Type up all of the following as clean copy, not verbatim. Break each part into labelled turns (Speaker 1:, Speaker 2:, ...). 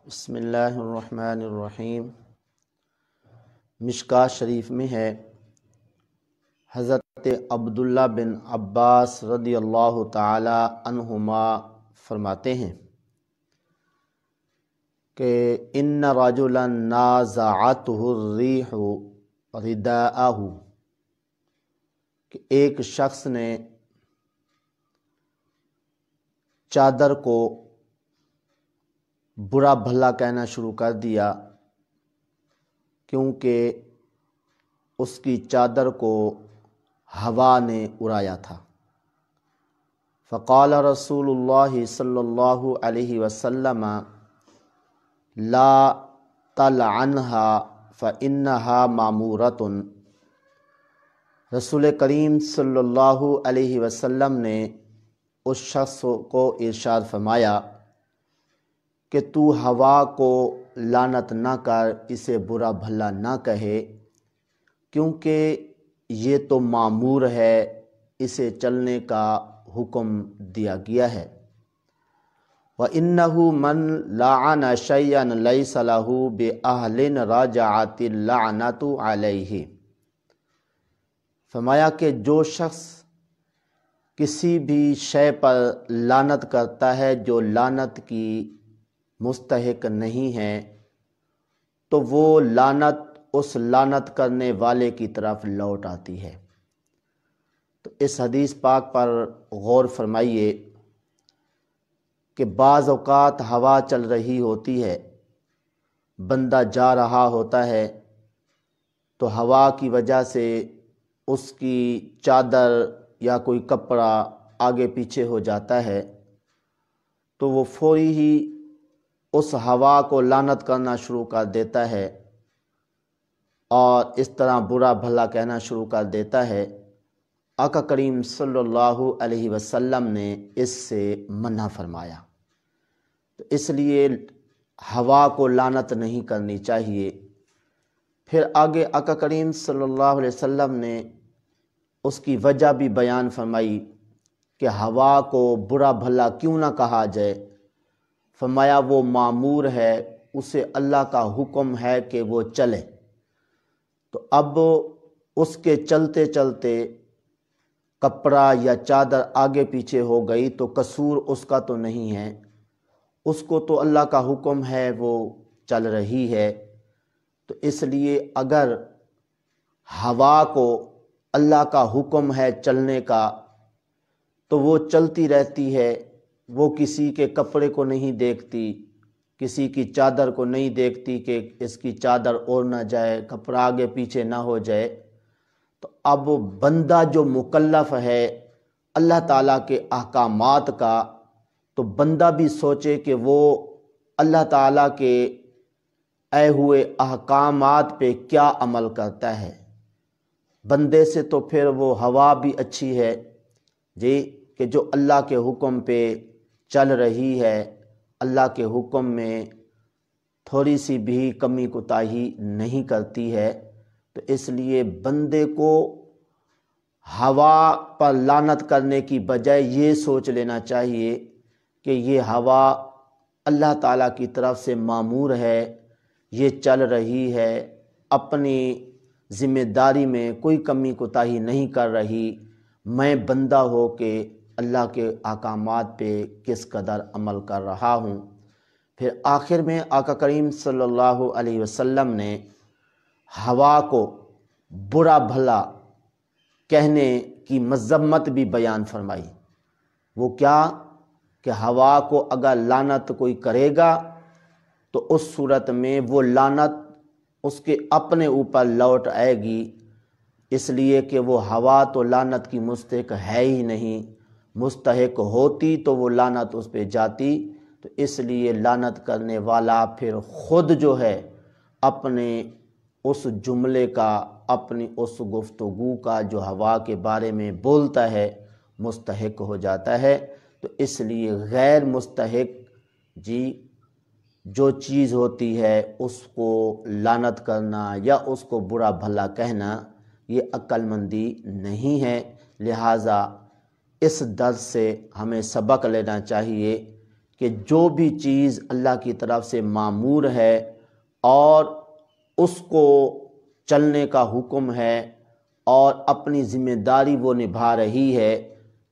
Speaker 1: بسم اللہ الرحمن الرحیم۔ مشکوٰۃ شریف میں ہے، حضرت عبداللہ بن عباس رضی اللہ تعالی عنہما فرماتے ہیں کہ ان رجلا نازعته الریح رداءہ، کہ ایک شخص نے چادر کو برا بھلا کہنا شروع کر دیا کیونکہ اس کی چادر کو ہوا نے اڑایا تھا۔ فقال رسول اللہ صلی اللہ علیہ وسلم لا تلعنها فإنها مامورۃ۔ رسول کریم صلی اللہ علیہ وسلم نے اس شخص کو ارشاد فرمایا کہ تو ہوا کو لعنت نہ کر، اسے برا بھلا نہ کہے، کیونکہ یہ تو مامور ہے، اسے چلنے کا حکم دیا گیا ہے۔ وَإِنَّهُ مَنْ لَعَنَ شَيْئًا لَيْسَ لَهُ بِأَهْلٍ رَجَعَتِ اللَّعْنَةُ عَلَيْهِ۔ فرمایا کہ جو شخص کسی بھی شے پر لعنت کرتا ہے جو لعنت کی مستحق نہیں ہے، تو وہ لعنت اس لعنت کرنے والے کی طرف لوٹ آتی ہے۔ تو اس حدیث پاک پر غور فرمائیے کہ بعض اوقات ہوا چل رہی ہوتی ہے، بندہ جا رہا ہوتا ہے تو ہوا کی وجہ سے اس کی چادر یا کوئی کپڑا آگے پیچھے ہو جاتا ہے، تو وہ فوری ہی اس ہوا کو لعنت کرنا شروع کر دیتا ہے اور اس طرح برا بھلا کہنا شروع کر دیتا ہے۔ آقا کریم صلی اللہ علیہ وسلم نے اس سے منع فرمایا، تو اس لیے ہوا کو لعنت نہیں کرنی چاہیے۔ پھر آگے آقا کریم صلی اللہ علیہ وسلم نے اس کی وجہ بھی بیان فرمائی کہ ہوا کو برا بھلا کیوں نہ کہا جائے۔ فرمایا وہ مامور ہے، اسے اللہ کا حکم ہے کہ وہ چلے، تو اب اس کے چلتے چلتے کپڑا یا چادر آگے پیچھے ہو گئی تو قصور اس کا تو نہیں ہے، اس کو تو اللہ کا حکم ہے، وہ چل رہی ہے۔ تو اس لیے اگر ہوا کو اللہ کا حکم ہے چلنے کا تو وہ چلتی رہتی ہے، وہ کسی کے کپڑے کو نہیں دیکھتی، کسی کی چادر کو نہیں دیکھتی کہ اس کی چادر اوڑ نہ جائے، کپڑا آگے پیچھے نہ ہو جائے۔ تو اب بندہ جو مکلف ہے اللہ تعالیٰ کے احکامات کا، تو بندہ بھی سوچے کہ وہ اللہ تعالیٰ کے اے ہوئے احکامات پہ کیا عمل کرتا ہے۔ بندے سے تو پھر وہ ہوا بھی اچھی ہے جی، کہ جو اللہ کے حکم پہ چل رہی ہے، اللہ کے حکم میں تھوڑی سی بھی کمی کوتاہی نہیں کرتی ہے۔ تو اس لیے بندے کو ہوا پر لعنت کرنے کی بجائے یہ سوچ لینا چاہیے کہ یہ ہوا اللہ تعالیٰ کی طرف سے مامور ہے، یہ چل رہی ہے، اپنی ذمہ داری میں کوئی کمی کوتاہی نہیں کر رہی، میں بندہ ہو کے اللہ کے احکامات پہ کس قدر عمل کر رہا ہوں۔ پھر آخر میں آقا کریم صلی اللہ علیہ وسلم نے ہوا کو برا بھلا کہنے کی مذمت بھی بیان فرمائی۔ وہ کیا کہ ہوا کو اگر لعنت کوئی کرے گا تو اس صورت میں وہ لعنت اس کے اپنے اوپر لوٹ آئے گی، اس لیے کہ وہ ہوا تو لعنت کی مستحق ہے ہی نہیں، مستحق ہوتی تو وہ لعنت اس پہ جاتی۔ تو اس لیے لعنت کرنے والا پھر خود جو ہے اپنے اس جملے کا، اپنی اس گفتگو کا جو ہوا کے بارے میں بولتا ہے مستحق ہو جاتا ہے۔ تو اس لیے غیر مستحق جو چیز ہوتی ہے اس کو لعنت کرنا یا اس کو برا بھلا کہنا یہ عقل مندی نہیں ہے۔ لہٰذا اس درس سے ہمیں سبق لینا چاہیے کہ جو بھی چیز اللہ کی طرف سے مامور ہے اور اس کو چلنے کا حکم ہے اور اپنی ذمہ داری وہ نبھا رہی ہے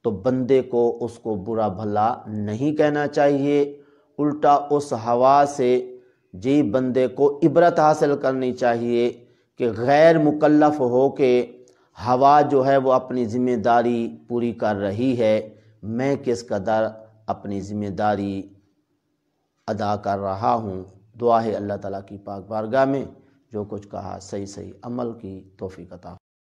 Speaker 1: تو بندے کو اس کو برا بھلا نہیں کہنا چاہیے، الٹا اس ہوا سے جی بندے کو عبرت حاصل کرنی چاہیے کہ غیر مکلف ہو کے ہوا جو ہے وہ اپنی ذمہ داری پوری کر رہی ہے، میں کس قدر اپنی ذمہ داری ادا کر رہا ہوں۔ دعا ہے اللہ تعالیٰ کی پاک بارگاہ میں جو کچھ کہا صحیح عمل کی توفیق عطا